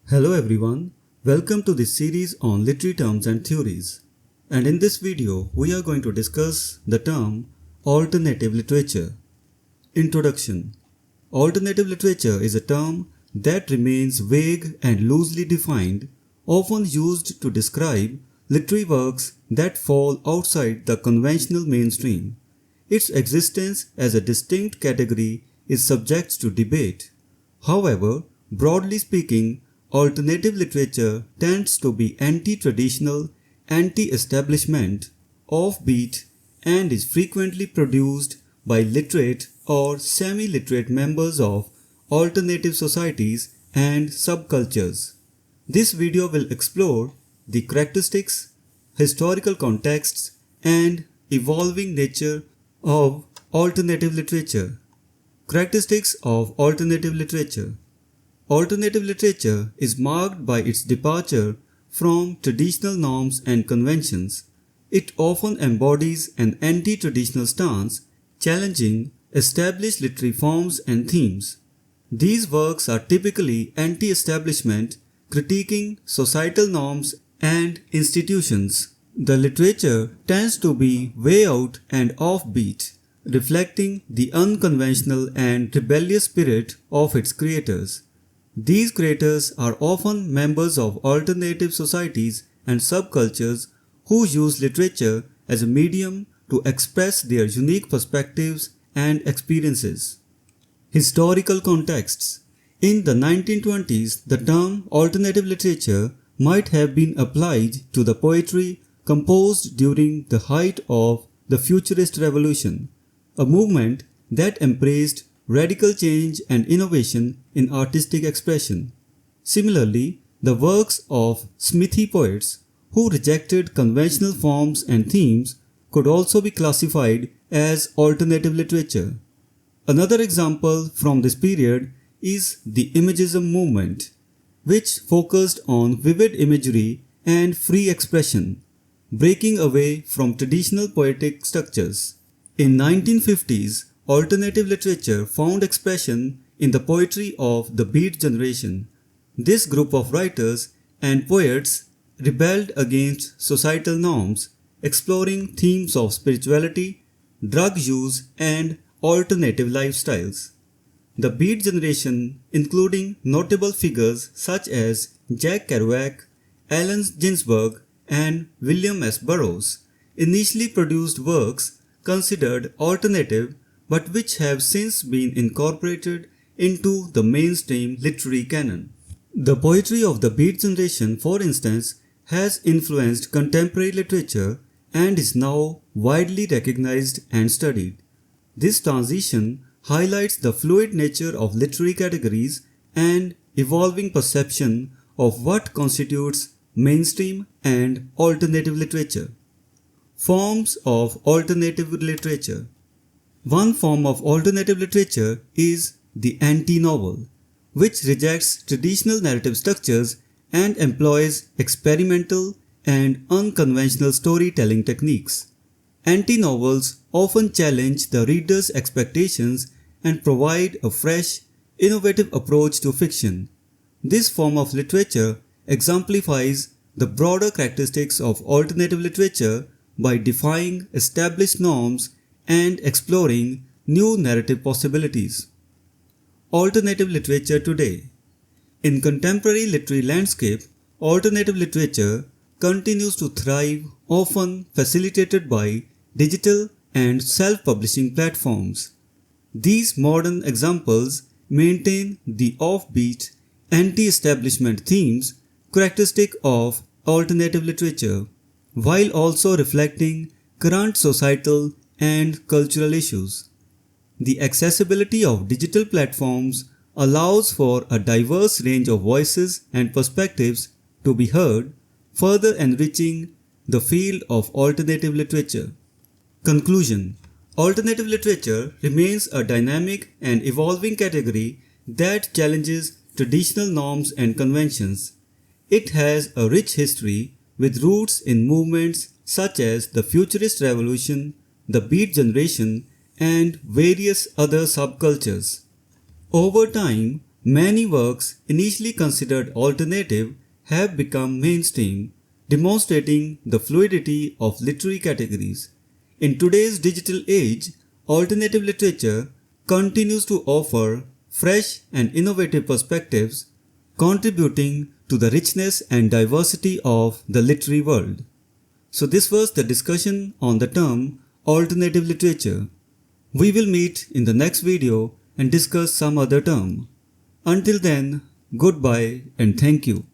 Hello everyone, welcome to this series on literary terms and theories. And in this video, we are going to discuss the term alternative literature. Introduction. Alternative literature is a term that remains vague and loosely defined, often used to describe literary works that fall outside the conventional mainstream. Its existence as a distinct category is subject to debate. However, broadly speaking, alternative literature tends to be anti-traditional, anti-establishment, offbeat, and is frequently produced by literate or semi-literate members of alternative societies and subcultures. This video will explore the characteristics, historical contexts, and evolving nature of alternative literature. Characteristics of alternative literature. Alternative literature is marked by its departure from traditional norms and conventions. It often embodies an anti-traditional stance, challenging established literary forms and themes. These works are typically anti-establishment, critiquing societal norms and institutions. The literature tends to be way out and offbeat, reflecting the unconventional and rebellious spirit of its creators. These creators are often members of alternative societies and subcultures who use literature as a medium to express their unique perspectives and experiences. Historical contexts. In the 1920s, the term alternative literature might have been applied to the poetry composed during the height of the Futurist Revolution, a movement that embraced radical change and innovation in artistic expression. Similarly, the works of Smithy poets who rejected conventional forms and themes could also be classified as alternative literature. Another example from this period is the Imagism movement, which focused on vivid imagery and free expression, breaking away from traditional poetic structures. In 1950s, alternative literature found expression in the poetry of the Beat generation. This group of writers and poets rebelled against societal norms, exploring themes of spirituality, drug use, and alternative lifestyles. The Beat generation, including notable figures such as Jack Kerouac, Allen Ginsberg, and William S. Burroughs, initially produced works considered alternative but which have since been incorporated into the mainstream literary canon. The poetry of the Beat generation, for instance, has influenced contemporary literature and is now widely recognized and studied. This transition highlights the fluid nature of literary categories and evolving perception of what constitutes mainstream and alternative literature. Forms of alternative literature. One form of alternative literature is the anti-novel, which rejects traditional narrative structures and employs experimental and unconventional storytelling techniques. Anti-novels often challenge the reader's expectations and provide a fresh, innovative approach to fiction. This form of literature exemplifies the broader characteristics of alternative literature by defying established norms and exploring new narrative possibilities. Alternative literature today. In contemporary literary landscape, alternative literature continues to thrive, often facilitated by digital and self-publishing platforms. These modern examples maintain the offbeat, anti-establishment themes characteristic of alternative literature, while also reflecting current societal and cultural issues. The accessibility of digital platforms allows for a diverse range of voices and perspectives to be heard, further enriching the field of alternative literature. Conclusion. Alternative literature remains a dynamic and evolving category that challenges traditional norms and conventions. It has a rich history with roots in movements such as the Futurist Revolution, the Beat generation, and various other subcultures. Over time, Many works initially considered alternative have become mainstream, demonstrating the fluidity of literary categories. In today's digital age, alternative literature continues to offer fresh and innovative perspectives, contributing to the richness and diversity of the literary world. So this was the discussion on the term alternative literature. We will meet in the next video and discuss some other term. Until then, goodbye and thank you.